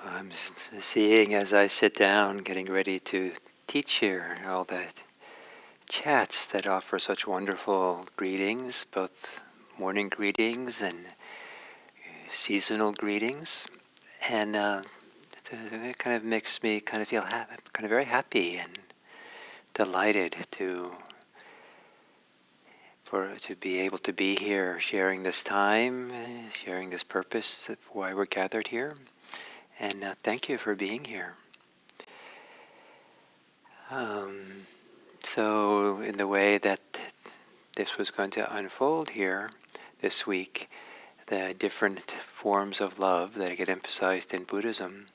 I'm seeing as I sit down, getting ready to teach here, all the chats that offer such wonderful greetings, both morning greetings and seasonal greetings, and it kind of makes me kind of feel kind of very happy and delighted to be able to be here, sharing this time, sharing this purpose of why we're gathered here. And thank you for being here. So in the way that this was going to unfold here this week, the different forms of love that get emphasized in Buddhism.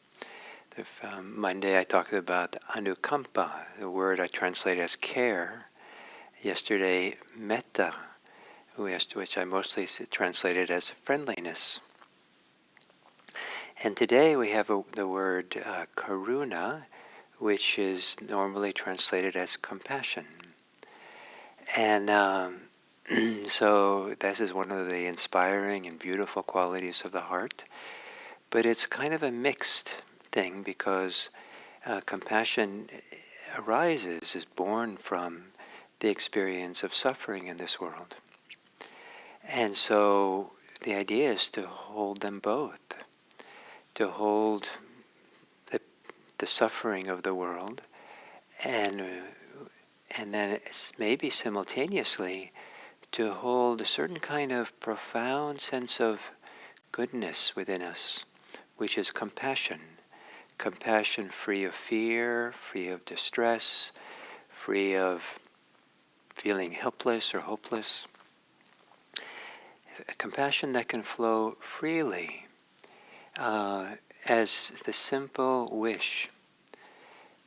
Monday I talked about anukampa, the word I translated as care. Yesterday, metta, which I mostly translated as friendliness. And today we have the word karuna, which is normally translated as compassion. And so this is one of the inspiring and beautiful qualities of the heart. But it's kind of a mixed thing because compassion is born from the experience of suffering in this world. And so the idea is to hold them both, to hold the suffering of the world, and then maybe simultaneously to hold a certain kind of profound sense of goodness within us, which is compassion. Compassion free of fear, free of distress, free of feeling helpless or hopeless. A compassion that can flow freely as the simple wish,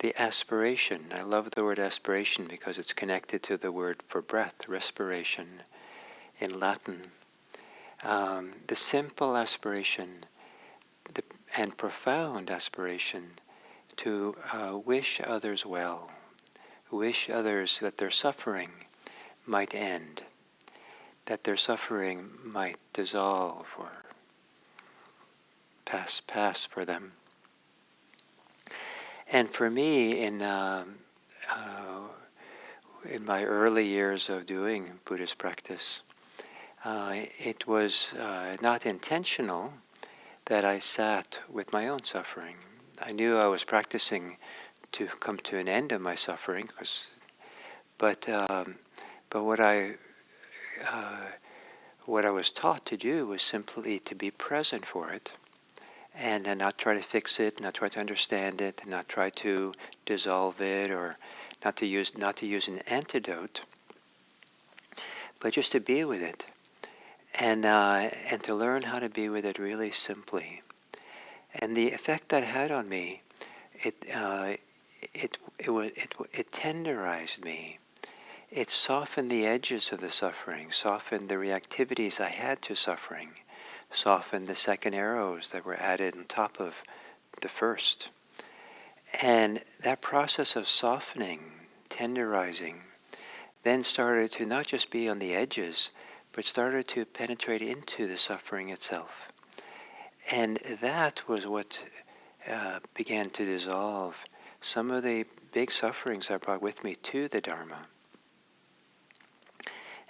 the aspiration. I love the word aspiration because it's connected to the word for breath, respiration in Latin. The simple aspiration and profound aspiration to wish others well, wish others that their suffering might end, that their suffering might dissolve or pass for them. And for me, in my early years of doing Buddhist practice, it was not intentional that I sat with my own suffering. I knew I was practicing to come to an end of my suffering, but what I was taught to do was simply to be present for it, and not try to fix it, not try to understand it, not try to dissolve it, or not to use an antidote, but just to be with it, and to learn how to be with it really simply. And the effect that had on me, it tenderized me. It softened the edges of the suffering, softened the reactivities I had to suffering, softened the second arrows that were added on top of the first. And that process of softening, tenderizing, then started to not just be on the edges, but started to penetrate into the suffering itself. And that was what began to dissolve some of the big sufferings I brought with me to the Dharma.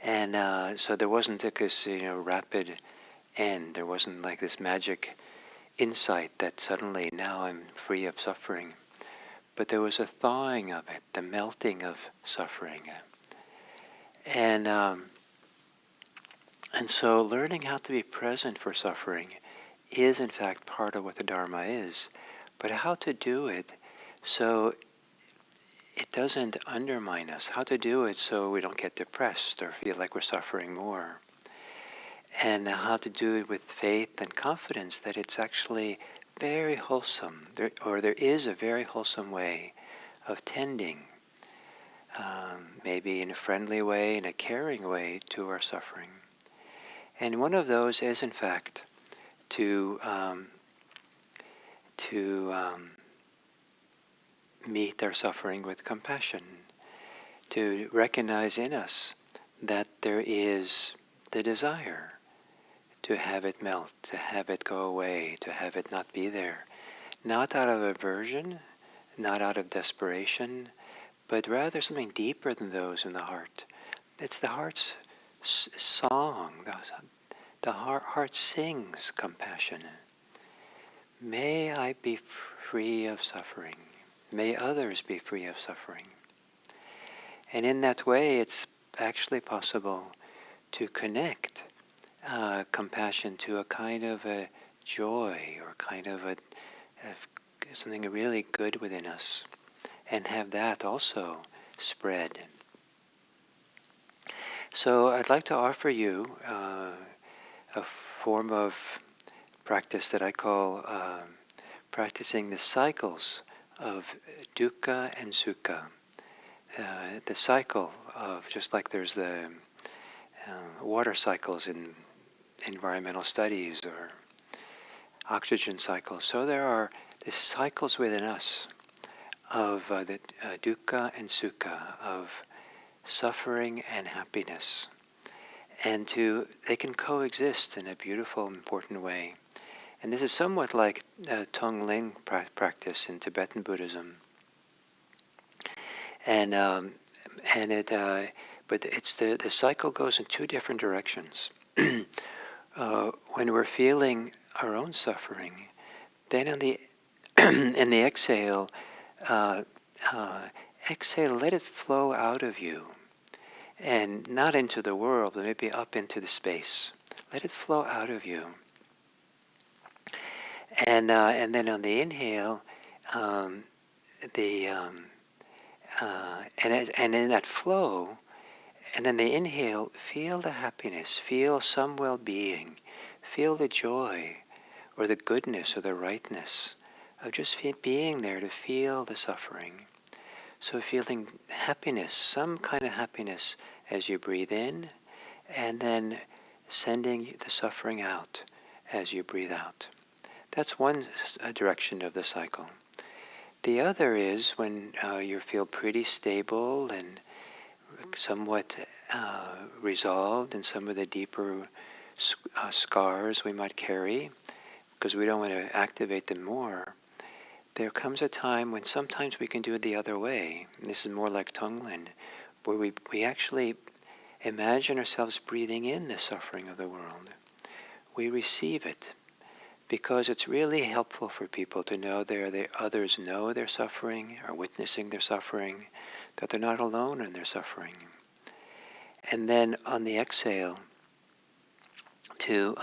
And so there wasn't this rapid end. There wasn't like this magic insight that suddenly now I'm free of suffering. But there was a thawing of it, the melting of suffering. And so learning how to be present for suffering is in fact part of what the Dharma is. But how to do it so it doesn't undermine us. How to do it so we don't get depressed or feel like we're suffering more. And how to do it with faith and confidence that it's actually very wholesome, there is a very wholesome way of tending, maybe in a friendly way, in a caring way, to our suffering. And one of those is, in fact, to meet our suffering with compassion, to recognize in us that there is the desire to have it melt, to have it go away, to have it not be there. not out of aversion, not out of desperation, but rather something deeper than those in the heart. It's the heart's song. The heart sings compassion. May I be free of suffering. May others be free of suffering. And in that way, it's actually possible to connect compassion to a kind of a joy or kind of something really good within us, and have that also spread. So I'd like to offer you a form of practice that I call practicing the cycles of dukkha and sukha. The cycle of, just like there's the water cycles in environmental studies or oxygen cycles, so there are the cycles within us of the dukkha and sukha, of suffering and happiness. And they can coexist in a beautiful, important way. And this is somewhat like Tonglen practice in Tibetan Buddhism. But it's the cycle goes in two different directions. When we're feeling our own suffering, then in the in the exhale, exhale, let it flow out of you, and not into the world, but maybe up into the space. Let it flow out of you. And then on the inhale, and in that flow, and then the inhale, feel the happiness, feel some well-being, feel the joy, or the goodness, or the rightness of just being there to feel the suffering. So feeling happiness, some kind of happiness as you breathe in, and then sending the suffering out as you breathe out. That's one direction of the cycle. The other is when you feel pretty stable and somewhat resolved in some of the deeper scars we might carry, because we don't want to activate them more. There comes a time when sometimes we can do it the other way. This is more like Tonglen, where we actually imagine ourselves breathing in the suffering of the world. We receive it because it's really helpful for people to know others know their suffering, are witnessing their suffering, that they're not alone in their suffering. And then on the exhale, to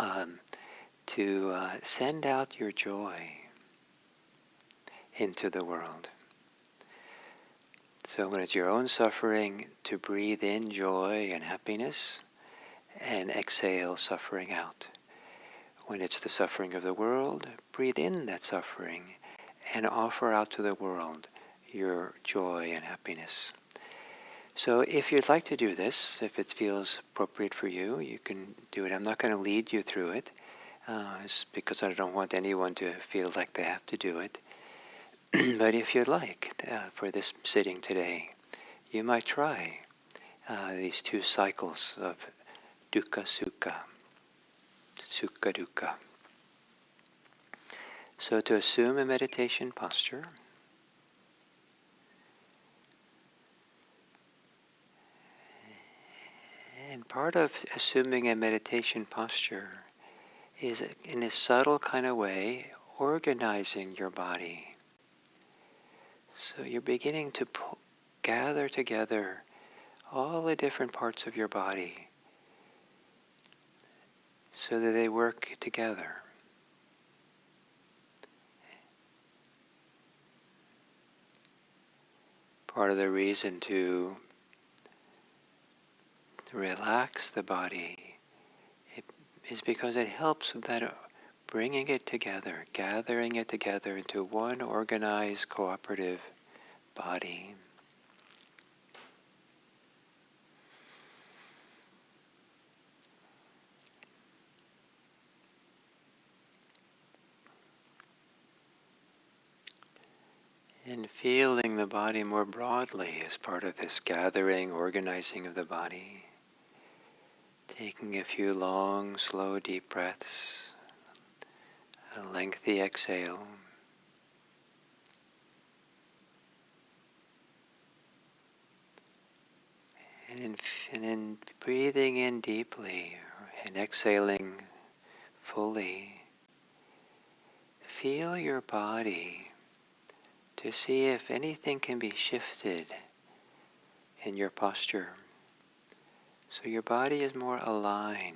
send out your joy into the world. So when it's your own suffering, to breathe in joy and happiness, and exhale suffering out. When it's the suffering of the world, breathe in that suffering and offer out to the world your joy and happiness. So if you'd like to do this, if it feels appropriate for you, you can do it. I'm not going to lead you through it, because I don't want anyone to feel like they have to do it. But if you'd like, for this sitting today, you might try these two cycles of dukkha sukha, sukha dukkha. So to assume a meditation posture, and part of assuming a meditation posture is, in a subtle kind of way, organizing your body. So you're beginning to gather together all the different parts of your body so that they work together. Part of the reason to relax the body is because it helps with that bringing it together, gathering it together into one organized, cooperative body. And feeling the body more broadly as part of this gathering, organizing of the body. Taking a few long, slow, deep breaths, a lengthy exhale. And then breathing in deeply and exhaling fully. Feel your body to see if anything can be shifted in your posture. So your body is more aligned,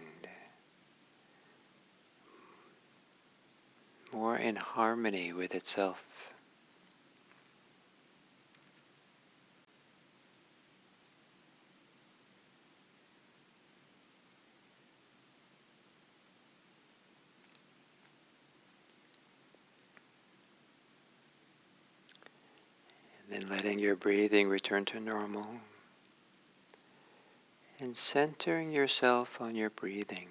more in harmony with itself. And then letting your breathing return to normal. And centering yourself on your breathing,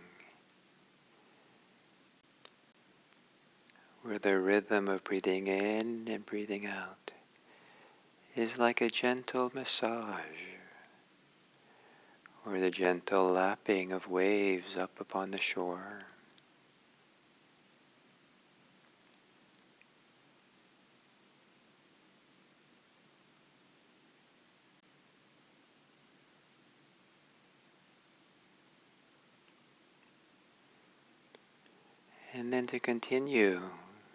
where the rhythm of breathing in and breathing out is like a gentle massage, or the gentle lapping of waves up upon the shore. And then to continue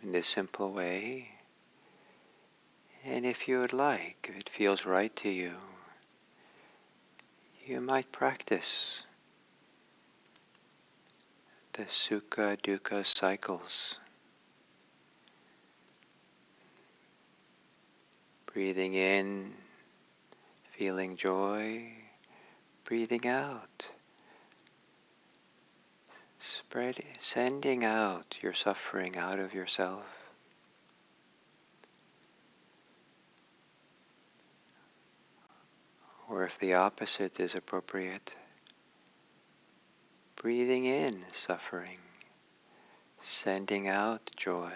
in this simple way, and if you would like, if it feels right to you, you might practice the Sukha Dukkha cycles. Breathing in, feeling joy, breathing out, sending out your suffering out of yourself. Or if the opposite is appropriate, breathing in suffering, sending out joy.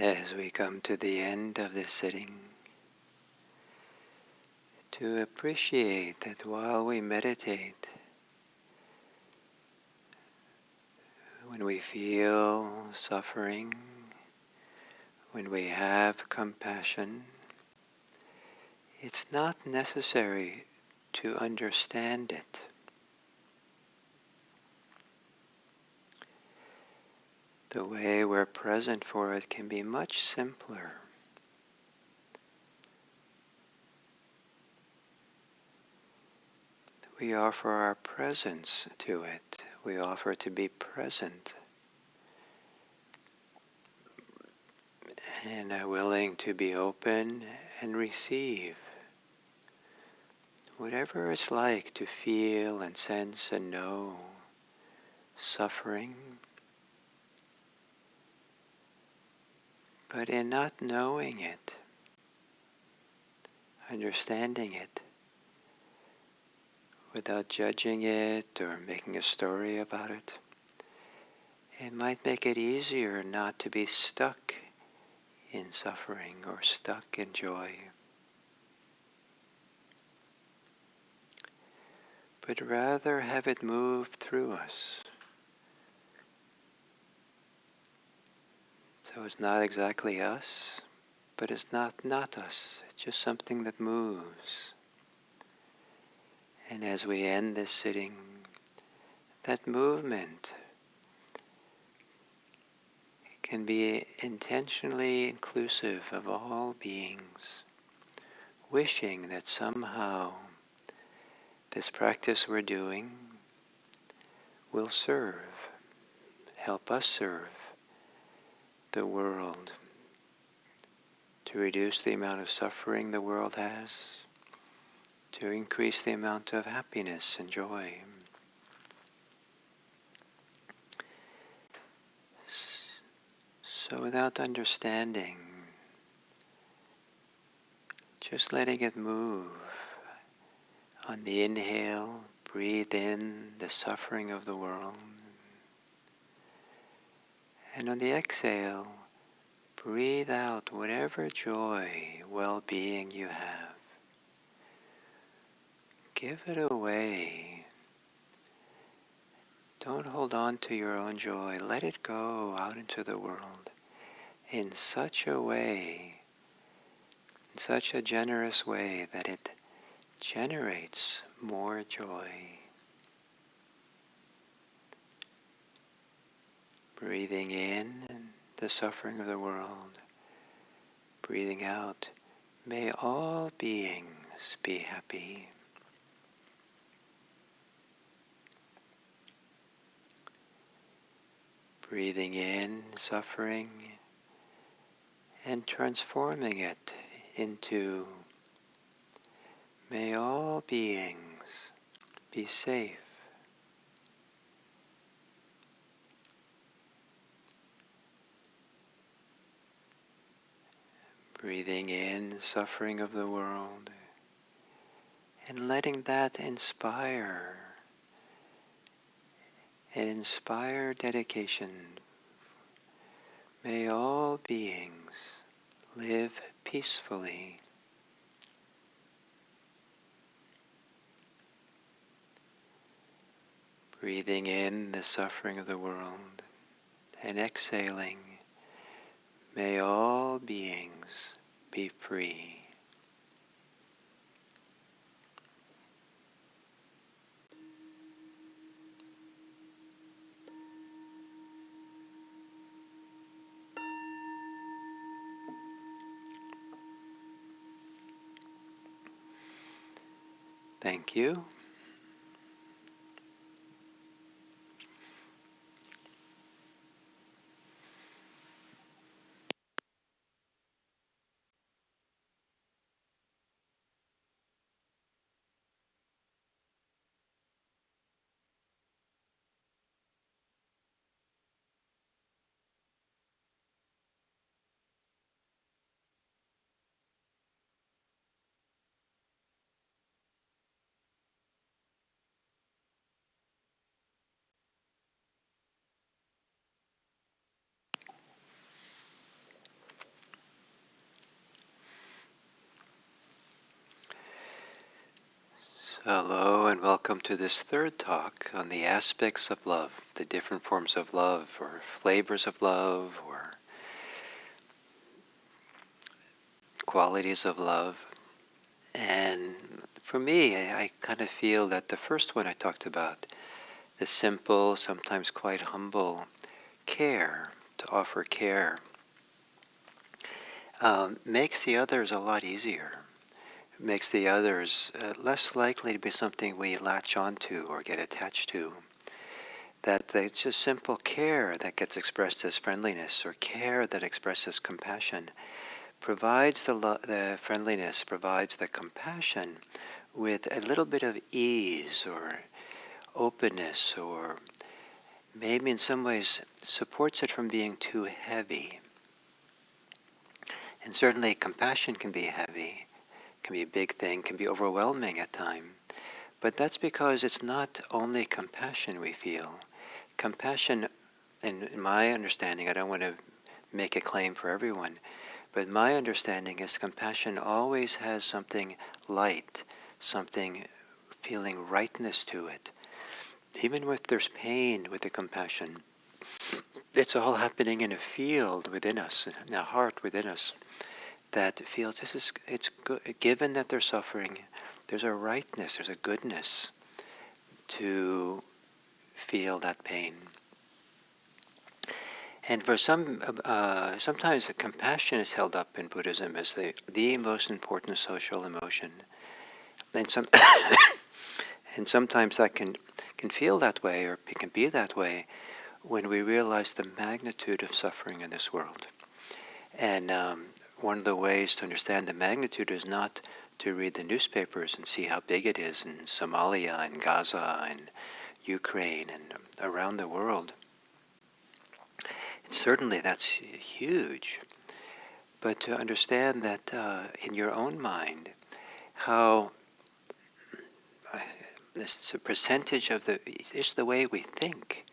as we come to the end of this sitting, to appreciate that while we meditate, when we feel suffering, when we have compassion, it's not necessary to understand it. The way we're present for it can be much simpler. We offer our presence to it. We offer to be present and are willing to be open and receive whatever it's like to feel and sense and know suffering. But in not knowing it, understanding it, without judging it or making a story about it, it might make it easier not to be stuck in suffering or stuck in joy, but rather have it move through us. So it's not exactly us, but it's not us. It's just something that moves. And as we end this sitting, that movement can be intentionally inclusive of all beings, wishing that somehow this practice we're doing will help us serve the world, to reduce the amount of suffering the world has, to increase the amount of happiness and joy. So without understanding, just letting it move. On the inhale, breathe in the suffering of the world. And on the exhale, breathe out whatever joy, well-being you have. Give it away. Don't hold on to your own joy. Let it go out into the world in such a way, in such a generous way that it generates more joy. Breathing in the suffering of the world. Breathing out, may all beings be happy. Breathing in suffering and transforming it into, may all beings be safe. Breathing in suffering of the world and letting that inspire dedication. May all beings live peacefully. Breathing in the suffering of the world and exhaling, may all beings be free. Thank you. Hello, and welcome to this third talk on the aspects of love, the different forms of love, or flavors of love, or qualities of love. And for me, I kind of feel that the first one I talked about, the simple, sometimes quite humble care, to offer care, makes the others a lot easier. Makes the others less likely to be something we latch onto or get attached to. That it's just simple care that gets expressed as friendliness, or care that expresses compassion, provides the friendliness, provides the compassion with a little bit of ease or openness, or maybe in some ways supports it from being too heavy. And certainly compassion can be heavy, can be a big thing, can be overwhelming at times. But that's because it's not only compassion we feel. Compassion, in my understanding, I don't want to make a claim for everyone, but my understanding is compassion always has something light, something feeling rightness to it. Even if there's pain with the compassion, it's all happening in a field within us, in a heart within us, that feels it's good. Given that they're suffering, there's a rightness, there's a goodness to feel that pain. And for sometimes compassion is held up in Buddhism as the most important social emotion. And and sometimes that can feel that way, or it can be that way, when we realize the magnitude of suffering in this world. And one of the ways to understand the magnitude is not to read the newspapers and see how big it is in Somalia and Gaza and Ukraine and around the world. Certainly that's huge. But to understand that in your own mind, how this percentage of just the way we think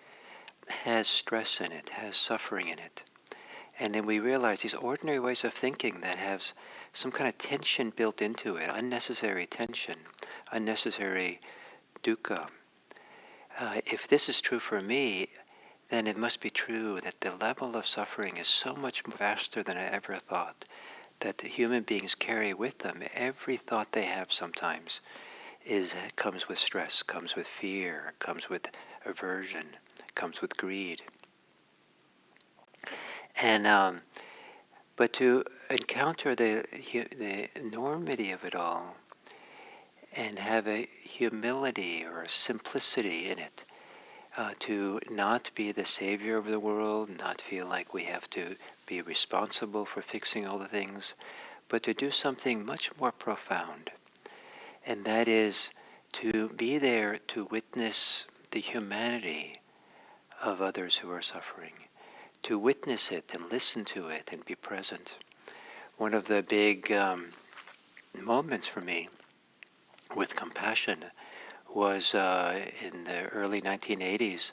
has stress in it, has suffering in it. And then we realize these ordinary ways of thinking that have some kind of tension built into it, unnecessary tension, unnecessary dukkha. If this is true for me, then it must be true that the level of suffering is so much vaster than I ever thought, that the human beings carry with them every thought they have sometimes comes with stress, comes with fear, comes with aversion, comes with greed. And but to encounter the enormity of it all and have a humility or a simplicity in it, to not be the savior of the world, not feel like we have to be responsible for fixing all the things, but to do something much more profound. And that is to be there to witness the humanity of others who are suffering, to witness it and listen to it and be present. One of the big moments for me with compassion was in the early 1980s.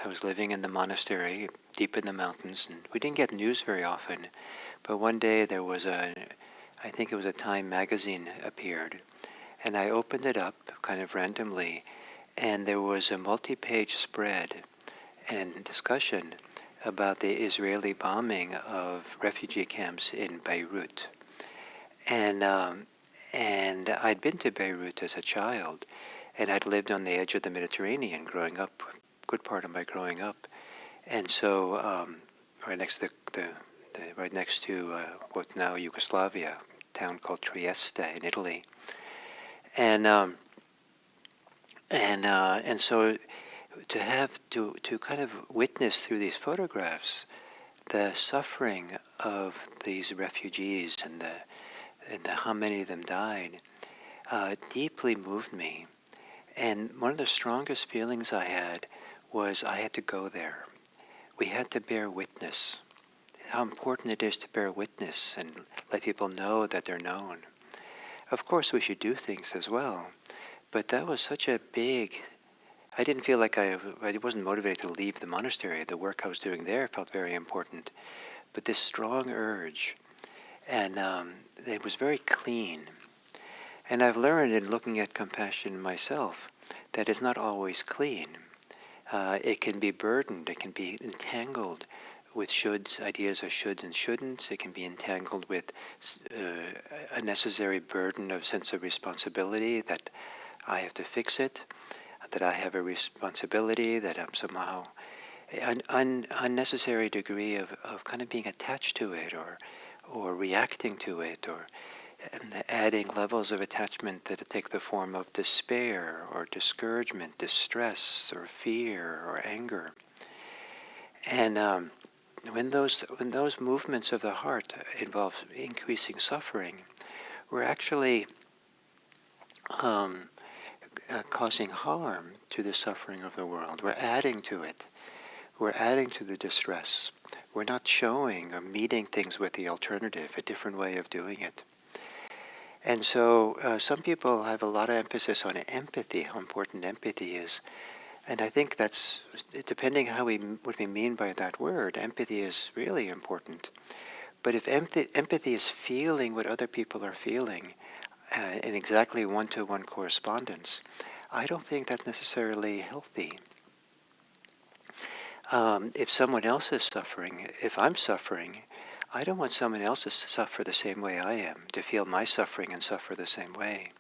I was living in the monastery deep in the mountains, and we didn't get news very often. But one day there was I think it was a Time magazine appeared, and I opened it up kind of randomly, and there was a multi-page spread and discussion about the Israeli bombing of refugee camps in Beirut. And I'd been to Beirut as a child, and I'd lived on the edge of the Mediterranean growing up, good part of my growing up. And so right next to right next to what now Yugoslavia, a town called Trieste in Italy. And so to have to kind of witness through these photographs the suffering of these refugees and how many of them died deeply moved me. And one of the strongest feelings I had was I had to go there. We had to bear witness. How important it is to bear witness and let people know that they're known. Of course, we should do things as well, but that was such a big. I didn't feel like I wasn't motivated to leave the monastery. The work I was doing there felt very important, but this strong urge, and it was very clean. And I've learned in looking at compassion myself that it's not always clean. It can be burdened, it can be entangled with shoulds, ideas of shoulds and shouldn'ts. It can be entangled with a necessary burden of sense of responsibility that I have to fix it, that I have a responsibility, that I'm somehow an unnecessary degree of kind of being attached to it or reacting to it, or adding levels of attachment that take the form of despair or discouragement, distress or fear or anger. And when those movements of the heart involve increasing suffering, we're actually causing harm to the suffering of the world. We're adding to it. We're adding to the distress. We're not showing or meeting things with the alternative, a different way of doing it. And so some people have a lot of emphasis on empathy, how important empathy is. And I think that's, depending how what we mean by that word, empathy is really important. But if empathy is feeling what other people are feeling in exactly one-to-one correspondence, I don't think that's necessarily healthy. If someone else is suffering, if I'm suffering, I don't want someone else to suffer the same way I am, to feel my suffering and suffer the same way.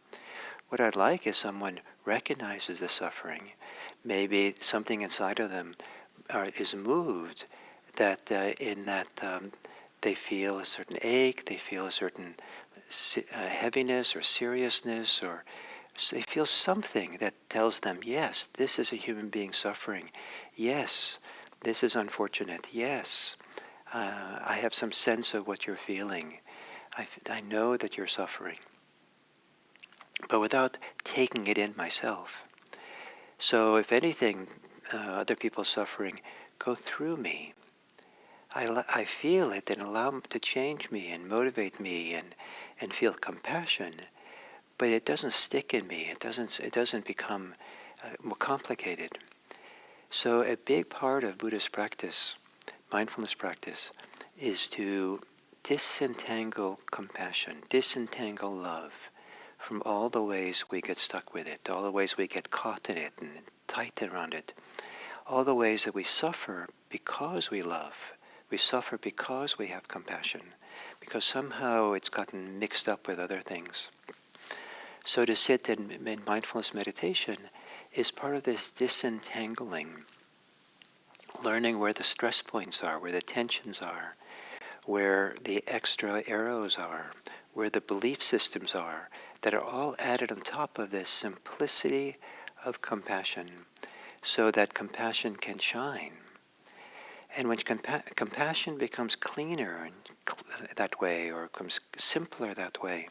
What I'd like is someone recognizes the suffering. Maybe something inside of them is moved, that they feel a certain ache, they feel a certain heaviness or seriousness, or they feel something that tells them, yes, this is a human being suffering. Yes, this is unfortunate. Yes, I have some sense of what you're feeling. I know that you're suffering, but without taking it in myself. So if anything, other people's suffering go through me. I feel it and allow them to change me and motivate me and feel compassion, but it doesn't stick in me. It doesn't become more complicated. So a big part of Buddhist practice, mindfulness practice, is to disentangle compassion, disentangle love from all the ways we get stuck with it, all the ways we get caught in it and tight around it, all the ways that we suffer because we love. We suffer because we have compassion, because somehow it's gotten mixed up with other things. So to sit in mindfulness meditation is part of this disentangling, learning where the stress points are, where the tensions are, where the extra arrows are, where the belief systems are, that are all added on top of this simplicity of compassion, so that compassion can shine. And when compassion becomes cleaner that way, or becomes simpler that way,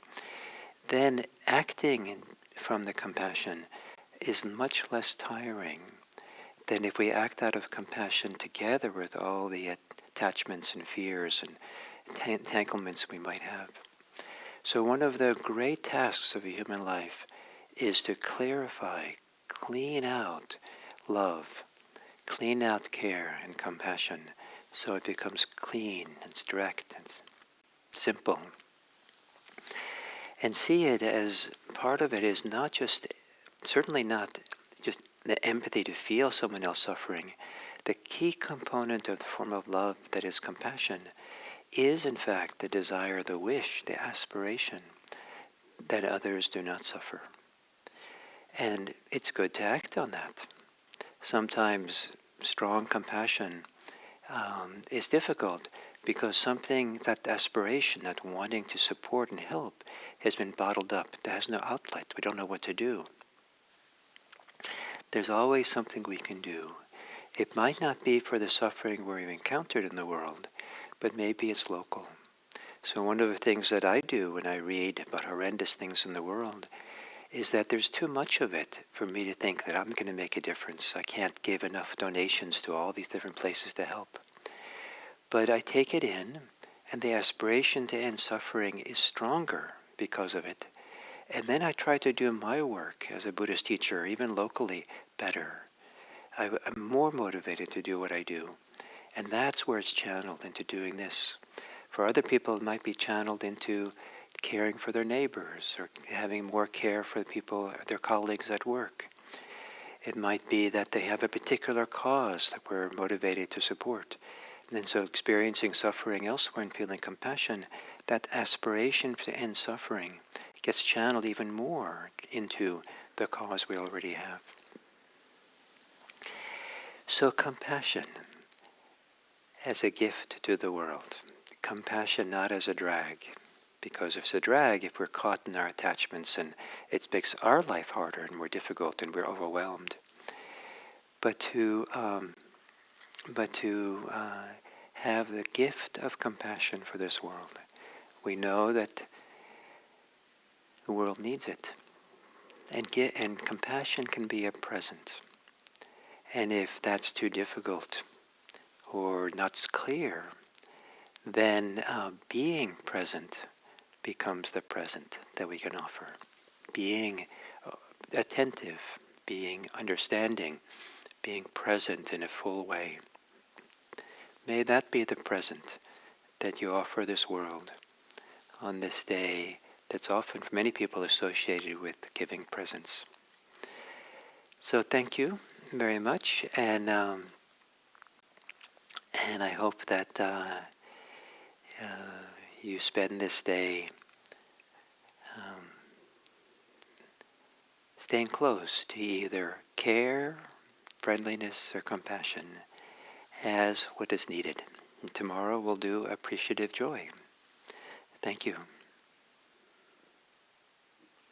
then acting from the compassion is much less tiring than if we act out of compassion together with all the attachments and fears and entanglements we might have. So one of the great tasks of a human life is to clarify, clean out love, clean out care and compassion, so it becomes clean and direct and simple. And see it as part of it is not just, certainly not just the empathy to feel someone else suffering. The key component of the form of love that is compassion is in fact the desire, the wish, the aspiration that others do not suffer. And it's good to act on that. Sometimes strong compassion is difficult because something, that aspiration, that wanting to support and help, has been bottled up. There has no outlet. We don't know what to do. There's always something we can do. It might not be for the suffering we've encountered in the world, but maybe it's local. So one of the things that I do when I read about horrendous things in the world is that there's too much of it for me to think that I'm going to make a difference. I can't give enough donations to all these different places to help. But I take it in, and the aspiration to end suffering is stronger because of it. And then I try to do my work as a Buddhist teacher, even locally, better. I'm more motivated to do what I do. And that's where it's channeled into doing this. For other people, it might be channeled into caring for their neighbors or having more care for the people, their colleagues at work. It might be that they have a particular cause that we're motivated to support. And so experiencing suffering elsewhere and feeling compassion, that aspiration to end suffering gets channeled even more into the cause we already have. So compassion as a gift to the world. Compassion not as a drag. Because if it's a drag, if we're caught in our attachments and it makes our life harder and more difficult and we're overwhelmed. But to have the gift of compassion for this world. We know that the world needs it. And compassion can be a present. And if that's too difficult or not clear, then being present becomes the present that we can offer. Being attentive, being understanding, being present in a full way. May that be the present that you offer this world on this day that's often for many people associated with giving presents. So thank you very much, and I hope that you spend this day staying close to either care, friendliness, or compassion as what is needed. And tomorrow we'll do appreciative joy. Thank you.